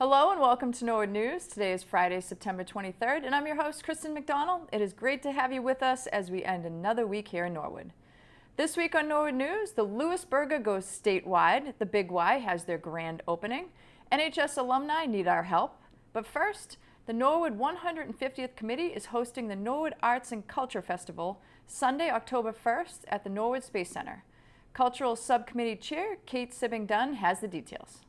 Hello and welcome to Norwood News. Today is Friday, September 23rd, and I'm your host, Kristen McDonald. It is great to have you with us as we end another week here in Norwood. This week on Norwood News, the Lewis Burger goes statewide. The Big Y has their grand opening. NHS alumni need our help. But first, the Norwood 150th Committee is hosting the Norwood Arts and Culture Festival Sunday, October 1st at the Norwood Space Center. Cultural Subcommittee Chair Kate Sibbing-Dunn has the details.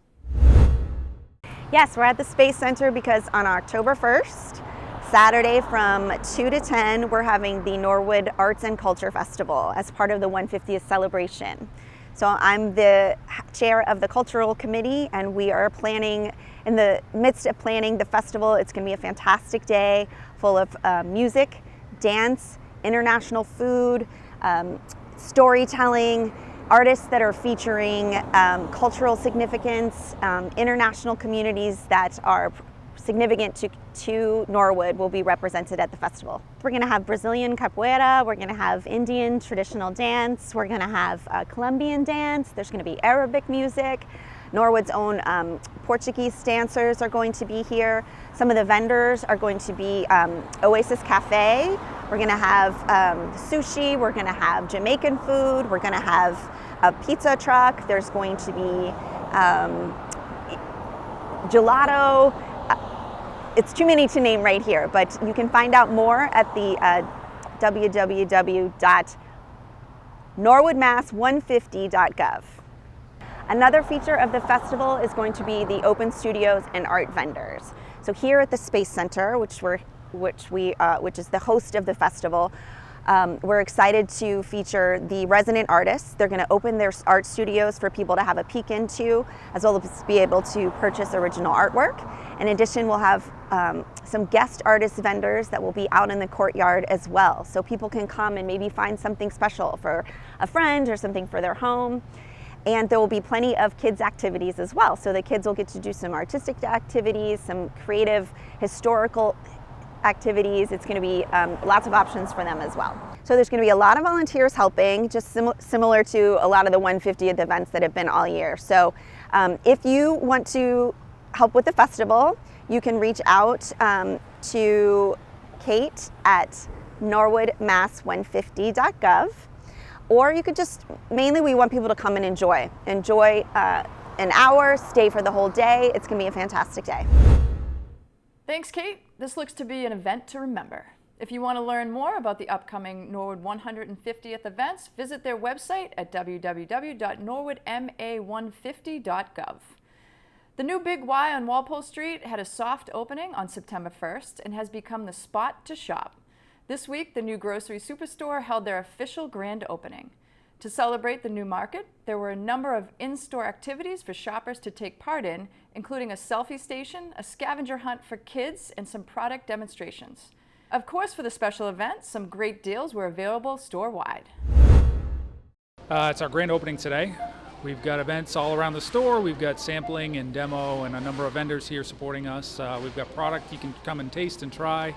Yes, we're at the Space Center because on October 1st, Saturday from 2 to 10, we're having the Norwood Arts and Culture Festival as part of the 150th celebration. So I'm the chair of the Cultural Committee, and we are planning, in the midst of planning the festival. It's going to be a fantastic day full of music, dance, international food, storytelling, artists that are featuring cultural significance, international communities that are significant to Norwood will be represented at the festival. We're going to have Brazilian capoeira, we're going to have Indian traditional dance, we're going to have Colombian dance, there's going to be Arabic music. Norwood's own Portuguese dancers are going to be here. Some of the vendors are going to be Oasis Cafe. We're going to have sushi. We're going to have Jamaican food. We're going to have a pizza truck. There's going to be gelato. It's too many to name right here, but you can find out more at the www.norwoodmass150.gov. Another feature of the festival is going to be the open studios and art vendors. So here at the Space Center, which is the host of the festival, we're excited to feature the resident artists. They're going to open their art studios for people to have a peek into, as well as be able to purchase original artwork. In addition, we'll have some guest artist vendors that will be out in the courtyard as well. So people can come and maybe find something special for a friend or something for their home. And there will be plenty of kids' activities as well. So the kids will get to do some artistic activities, some creative, historical activities. It's going to be lots of options for them as well. So there's going to be a lot of volunteers helping, just similar to a lot of the 150th events that have been all year. So if you want to help with the festival, you can reach out to Kate at norwoodmass150.gov. Or you could just, mainly we want people to come and enjoy an hour, stay for the whole day. It's going to be a fantastic day. Thanks, Kate. This looks to be an event to remember. If you want to learn more about the upcoming Norwood 150th events, visit their website at www.norwoodma150.gov. The new Big Y on Walpole Street had a soft opening on September 1st and has become the spot to shop. This week, the new grocery superstore held their official grand opening. To celebrate the new market, there were a number of in-store activities for shoppers to take part in, including a selfie station, a scavenger hunt for kids, and some product demonstrations. Of course, for the special event, some great deals were available store-wide. It's our grand opening today. We've got events all around the store. We've got sampling and demo and a number of vendors here supporting us. We've got product you can come and taste and try.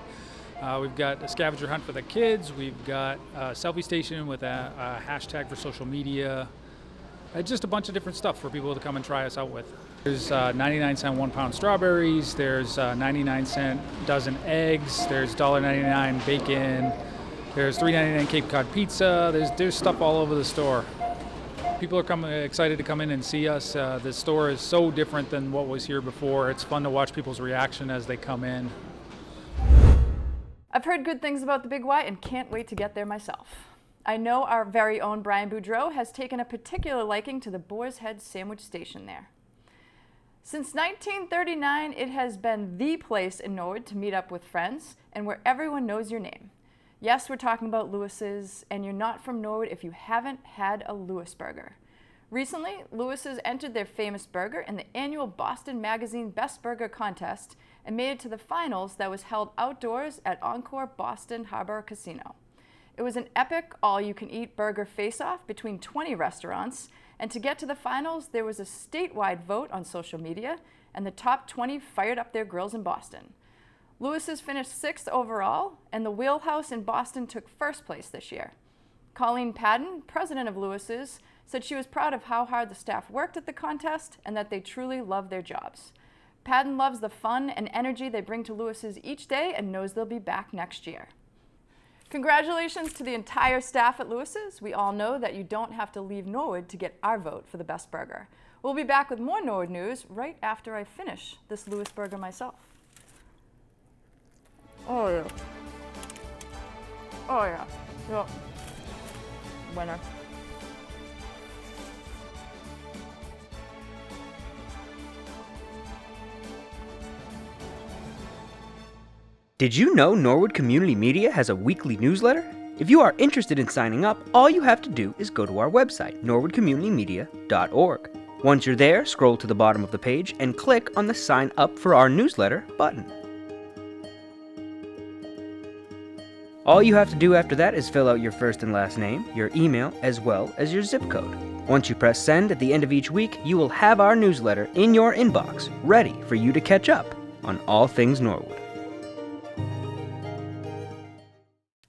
We've got a scavenger hunt for the kids. We've got a selfie station with a hashtag for social media. Just a bunch of different stuff for people to come and try us out with. There's 99-cent 1-pound strawberries. There's 99-cent dozen eggs. There's $1.99 bacon. There's $3.99 Cape Cod pizza. There's stuff all over the store. People are excited to come in and see us. The store is so different than what was here before. It's fun to watch people's reaction as they come in. I've heard good things about the Big Y and can't wait to get there myself. I know our very own Brian Boudreau has taken a particular liking to the Boar's Head sandwich station there. Since 1939, it has been the place in Norwood to meet up with friends and where everyone knows your name. Yes, we're talking about Lewis's, and you're not from Norwood if you haven't had a Lewis burger. Recently, Lewis's entered their famous burger in the annual Boston Magazine Best Burger Contest and made it to the finals that was held outdoors at Encore Boston Harbor Casino. It was an epic all-you-can-eat burger face-off between 20 restaurants, and to get to the finals, there was a statewide vote on social media, and the top 20 fired up their grills in Boston. Lewis's finished 6th overall, and the Wheelhouse in Boston took 1st place this year. Colleen Padden, president of Lewis's, said she was proud of how hard the staff worked at the contest and that they truly loved their jobs. Padden loves the fun and energy they bring to Lewis's each day and knows they'll be back next year. Congratulations to the entire staff at Lewis's. We all know that you don't have to leave Norwood to get our vote for the best burger. We'll be back with more Norwood news right after I finish this Lewis burger myself. Oh yeah. Oh yeah. Yep. Winner. Did you know Norwood Community Media has a weekly newsletter? If you are interested in signing up, all you have to do is go to our website, norwoodcommunitymedia.org. Once you're there, scroll to the bottom of the page and click on the Sign Up for Our Newsletter button. All you have to do after that is fill out your first and last name, your email, as well as your zip code. Once you press send at the end of each week, you will have our newsletter in your inbox, ready for you to catch up on all things Norwood.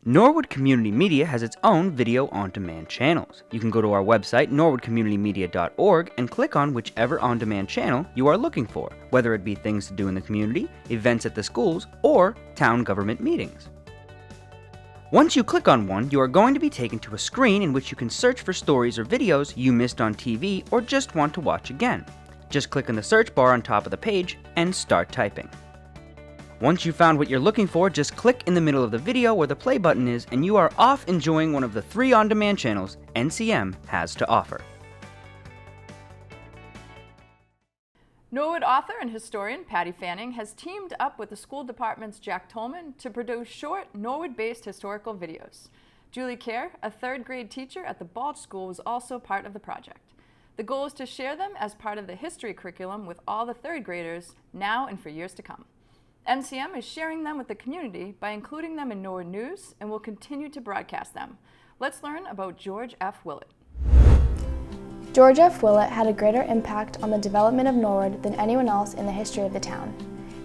Norwood Community Media has its own video on-demand channels. You can go to our website, norwoodcommunitymedia.org, and click on whichever on-demand channel you are looking for, whether it be things to do in the community, events at the schools, or town government meetings. Once you click on one, you are going to be taken to a screen in which you can search for stories or videos you missed on TV or just want to watch again. Just click on the search bar on top of the page and start typing. Once you've found what you're looking for, just click in the middle of the video where the play button is and you are off enjoying one of the 3 on-demand channels NCM has to offer. Norwood author and historian Patty Fanning has teamed up with the school department's Jack Tolman to produce short Norwood-based historical videos. Julie Kerr, a 3rd grade teacher at the Balch School, was also part of the project. The goal is to share them as part of the history curriculum with all the 3rd graders now and for years to come. NCM is sharing them with the community by including them in Norwood News and will continue to broadcast them. Let's learn about George F. Willett. George F. Willett had a greater impact on the development of Norwood than anyone else in the history of the town.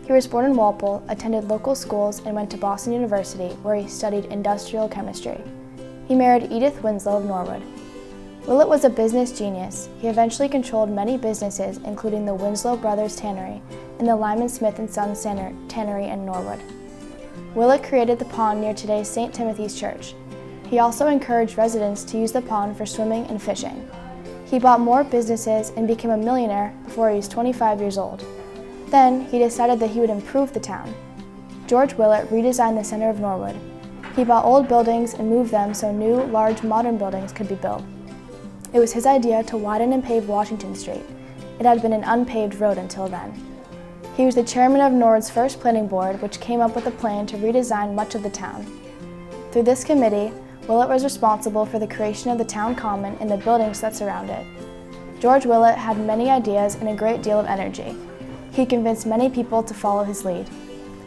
He was born in Walpole, attended local schools, and went to Boston University, where he studied industrial chemistry. He married Edith Winslow of Norwood. Willett was a business genius. He eventually controlled many businesses, including the Winslow Brothers Tannery and the Lyman Smith & Sons Tannery in Norwood. Willett created the pond near today's St. Timothy's Church. He also encouraged residents to use the pond for swimming and fishing. He bought more businesses and became a millionaire before he was 25 years old. Then, he decided that he would improve the town. George Willett redesigned the center of Norwood. He bought old buildings and moved them so new, large, modern buildings could be built. It was his idea to widen and pave Washington Street. It had been an unpaved road until then. He was the chairman of Norwood's first planning board, which came up with a plan to redesign much of the town. Through this committee, Willett was responsible for the creation of the town common and the buildings that surround it. George Willett had many ideas and a great deal of energy. He convinced many people to follow his lead.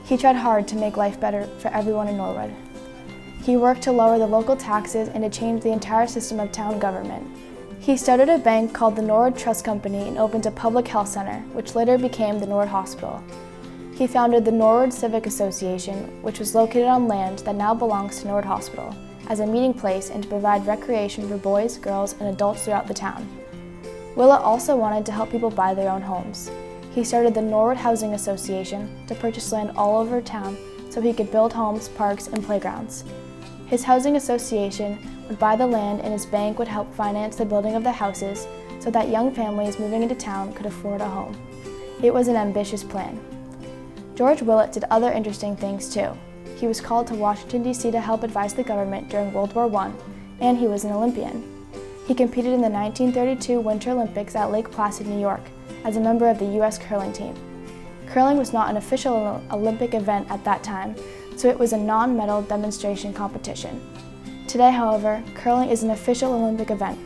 He tried hard to make life better for everyone in Norwood. He worked to lower the local taxes and to change the entire system of town government. He started a bank called the Norwood Trust Company and opened a public health center, which later became the Norwood Hospital. He founded the Norwood Civic Association, which was located on land that now belongs to Norwood Hospital, as a meeting place and to provide recreation for boys, girls, and adults throughout the town. Willett also wanted to help people buy their own homes. He started the Norwood Housing Association to purchase land all over town so he could build homes, parks, and playgrounds. His housing association would buy the land and his bank would help finance the building of the houses so that young families moving into town could afford a home. It was an ambitious plan. George Willett did other interesting things too. He was called to Washington, D.C. to help advise the government during World War I, and he was an Olympian. He competed in the 1932 Winter Olympics at Lake Placid, New York, as a member of the U.S. curling team. Curling was not an official Olympic event at that time, so it was a non-medal demonstration competition. Today, however, curling is an official Olympic event.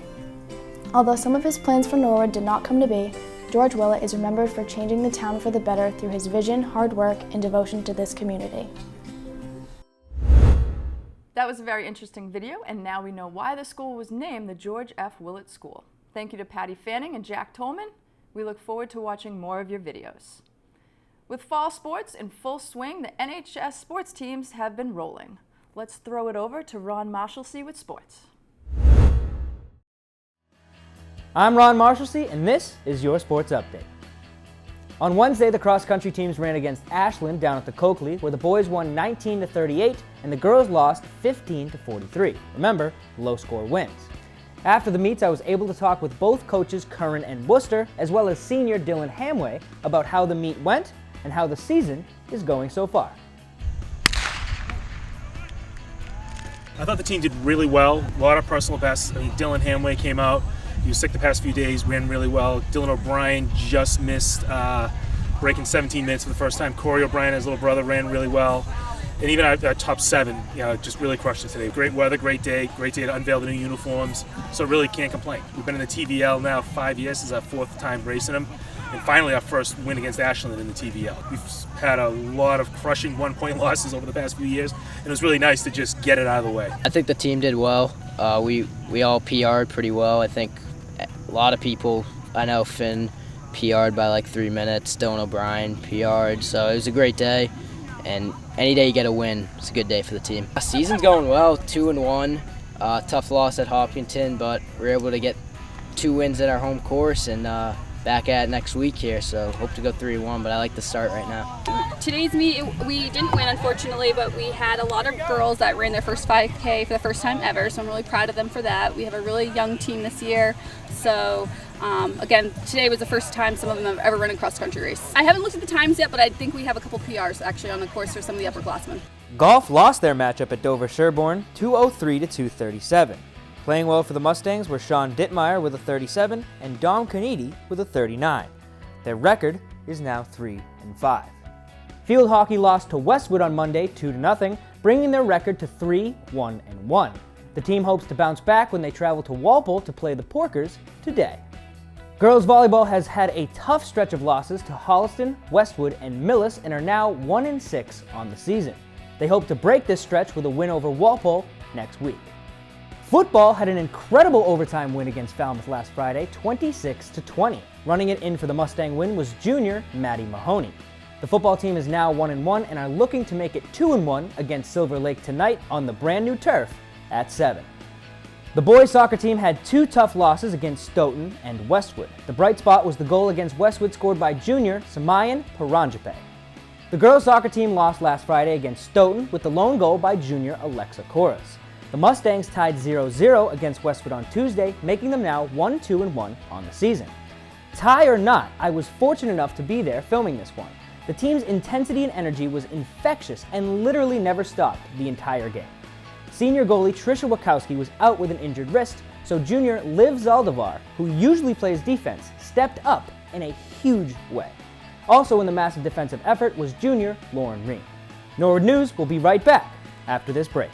Although some of his plans for Norwood did not come to be, George Willett is remembered for changing the town for the better through his vision, hard work, and devotion to this community. That was a very interesting video, and now we know why the school was named the George F. Willett School. Thank you to Patty Fanning and Jack Tolman. We look forward to watching more of your videos. With fall sports in full swing, the NHS sports teams have been rolling. Let's throw it over to Ron Marshalsea with sports. I'm Ron Marshalsea, and this is your Sports Update. On Wednesday, the cross-country teams ran against Ashland down at the Coakley, where the boys won 19-38 and the girls lost 15-43. Remember, low-score wins. After the meets, I was able to talk with both coaches Curran and Worcester, as well as senior Dylan Hamway, about how the meet went and how the season is going so far. I thought the team did really well. A lot of personal bests. I mean, Dylan Hamway came out. He was sick the past few days, ran really well. Dylan O'Brien just missed breaking 17 minutes for the first time. Corey O'Brien, his little brother, ran really well. And even our top 7, just really crushed it today. Great weather, great day to unveil the new uniforms. So really can't complain. We've been in the TVL now 5 years. This is our 4th time racing them. And finally our first win against Ashland in the TVL. We've had a lot of crushing 1-point losses over the past few years, and it was really nice to just get it out of the way. I think the team did well. We all PR'd pretty well. I think a lot of people, I know Finn PR'd by like 3 minutes, Dylan O'Brien PR'd, so it was a great day. And any day you get a win, it's a good day for the team. The season's going well, 2-1. Tough loss at Hopkinton, but we're able to get 2 wins at our home course and back at it next week here, so hope to go 3-1, but I like the start right now. Today's meet, we didn't win unfortunately, but we had a lot of girls that ran their first 5K for the first time ever, so I'm really proud of them for that. We have a really young team this year, so again, today was the first time some of them have ever run a cross-country race. I haven't looked at the times yet, but I think we have a couple PRs actually on the course for some of the upperclassmen. Golf lost their matchup at Dover-Sherborne 203-237. Playing well for the Mustangs were Sean Dittmeyer with a 37 and Dom Canidi with a 39. Their record is now 3-5. Field hockey lost to Westwood on Monday 2-0, bringing their record to 3-1-1. The team hopes to bounce back when they travel to Walpole to play the Porkers today. Girls volleyball has had a tough stretch of losses to Holliston, Westwood, and Millis and are now 1-6 on the season. They hope to break this stretch with a win over Walpole next week. Football had an incredible overtime win against Falmouth last Friday, 26-20. Running it in for the Mustang win was junior Maddie Mahoney. The football team is now 1-1 and are looking to make it 2-1 against Silver Lake tonight on the brand new turf at 7. The boys soccer team had 2 tough losses against Stoughton and Westwood. The bright spot was the goal against Westwood scored by junior Samayan Paranjape. The girls soccer team lost last Friday against Stoughton with the lone goal by junior Alexa Koras. The Mustangs tied 0-0 against Westwood on Tuesday, making them now 1-2-1 on the season. Tie or not, I was fortunate enough to be there filming this one. The team's intensity and energy was infectious and literally never stopped the entire game. Senior goalie Trisha Wachowski was out with an injured wrist, so junior Liv Zaldivar, who usually plays defense, stepped up in a huge way. Also in the massive defensive effort was junior Lauren Reen. Norwood News will be right back after this break.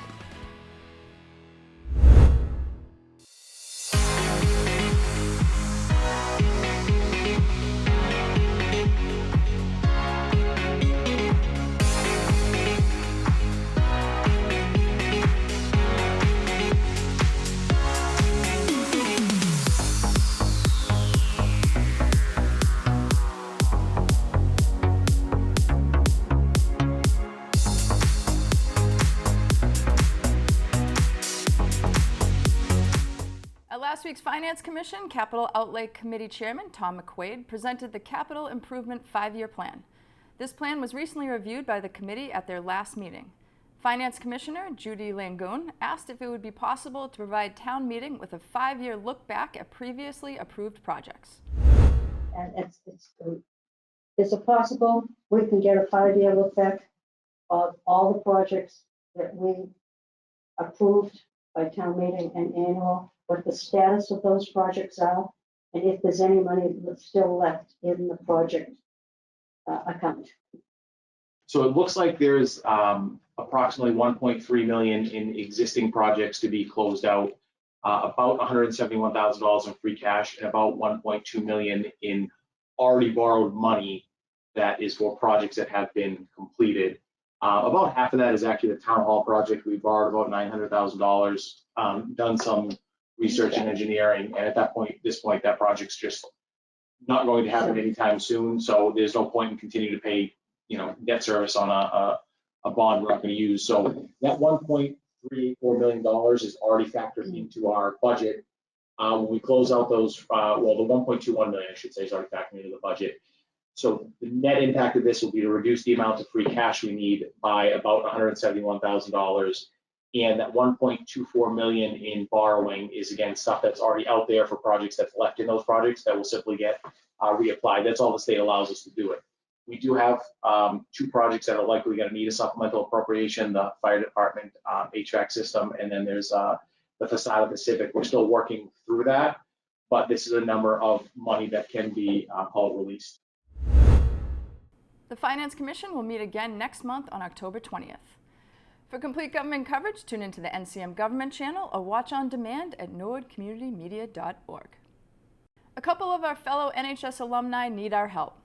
Last week's Finance Commission Capital Outlay Committee Chairman Tom McQuaid presented the Capital Improvement 5-year plan. This plan was recently reviewed by the committee at their last meeting. Finance Commissioner Judy Langoon asked if it would be possible to provide town meeting with a 5-year look back at previously approved projects. And is it possible we can get a 5-year look back of all the projects that we approved by town meeting and annual, what the status of those projects are, and if there's any money that's still left in the project account? So it looks like there's approximately 1.3 million in existing projects to be closed out, about $171,000 in free cash, and about 1.2 million in already borrowed money that is for projects that have been completed. About half of that is actually the town hall project. We borrowed about $900,000, done some research and engineering, and at this point, that project's just not going to happen anytime soon. So there's no point in continuing to pay, debt service on a bond we're not going to use. So that $1.34 million is already factored into our budget. When we close out those, the 1.21 million, I should say, is already factored into the budget. So the net impact of this will be to reduce the amount of free cash we need by about $171,000. And that 1.24 million in borrowing is, again, stuff that's already out there for projects that's left in those projects that will simply get reapplied. That's all the state allows us to do it. We do have 2 projects that are likely going to need a supplemental appropriation: the fire department HVAC system, and then there's the facade of the Civic. We're still working through that, but this is a number of money that can be called released. The Finance Commission will meet again next month on October 20th. For complete government coverage, tune into the NCM Government channel or watch on demand at norwoodcommunitymedia.org. A couple of our fellow NHS alumni need our help.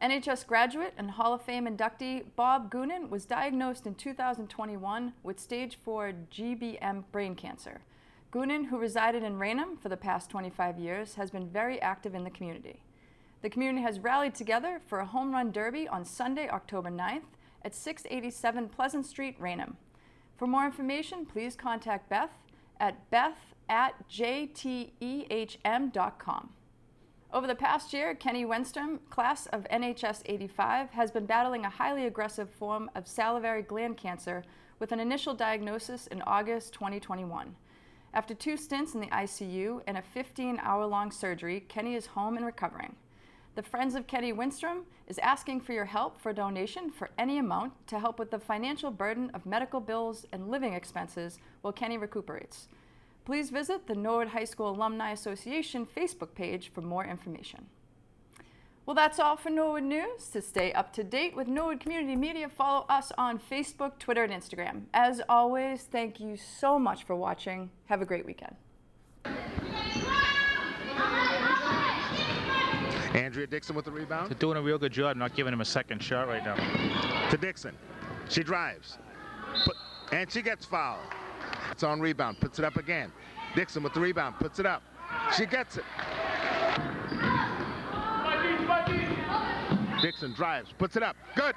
NHS graduate and Hall of Fame inductee Bob Goonan was diagnosed in 2021 with stage 4 GBM brain cancer. Goonan, who resided in Raynham for the past 25 years, has been very active in the community. The community has rallied together for a home run derby on Sunday, October 9th at 687 Pleasant Street, Raynham. For more information, please contact Beth at beth@jtehm.com. Over the past year, Kenny Wenstrom, class of NHS 85, has been battling a highly aggressive form of salivary gland cancer with an initial diagnosis in August 2021. After 2 stints in the ICU and a 15-hour-long surgery, Kenny is home and recovering. The Friends of Kenny Wenstrom is asking for your help for a donation for any amount to help with the financial burden of medical bills and living expenses while Kenny recuperates. Please visit the Norwood High School Alumni Association Facebook page for more information. Well, that's all for Norwood News. To stay up to date with Norwood Community Media, follow us on Facebook, Twitter, and Instagram. As always, thank you so much for watching. Have a great weekend. Andrea Dixon with the rebound. They're doing a real good job not giving him a second shot right now. To Dixon. She drives. And she gets fouled. It's on rebound. Puts it up again. Dixon with the rebound. Puts it up. She gets it. Dixon drives. Puts it up. Good.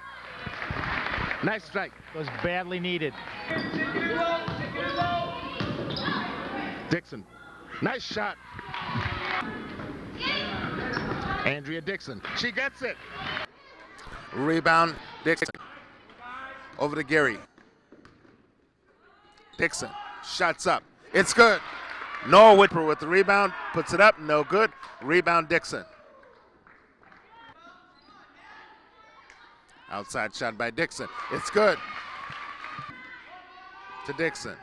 Nice strike. Was badly needed. Dixon. Nice shot. Andrea Dixon. She gets it. Rebound. Dixon. Over to Gary. Dixon. Shots up. It's good. Norwood with the rebound. Puts it up. No good. Rebound Dixon. Outside shot by Dixon. It's good. To Dixon.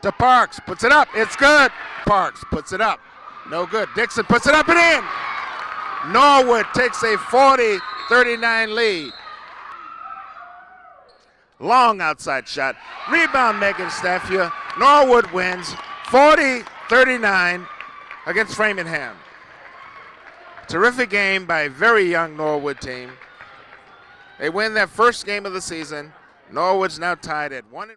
To Parks. Puts it up. It's good. Parks puts it up. No good. Dixon puts it up and in. Norwood takes a 40-39 lead. Long outside shot. Rebound Megan Staffier. Norwood wins 40-39 against Framingham. Terrific game by a very young Norwood team. They win their first game of the season. Norwood's now tied at 1.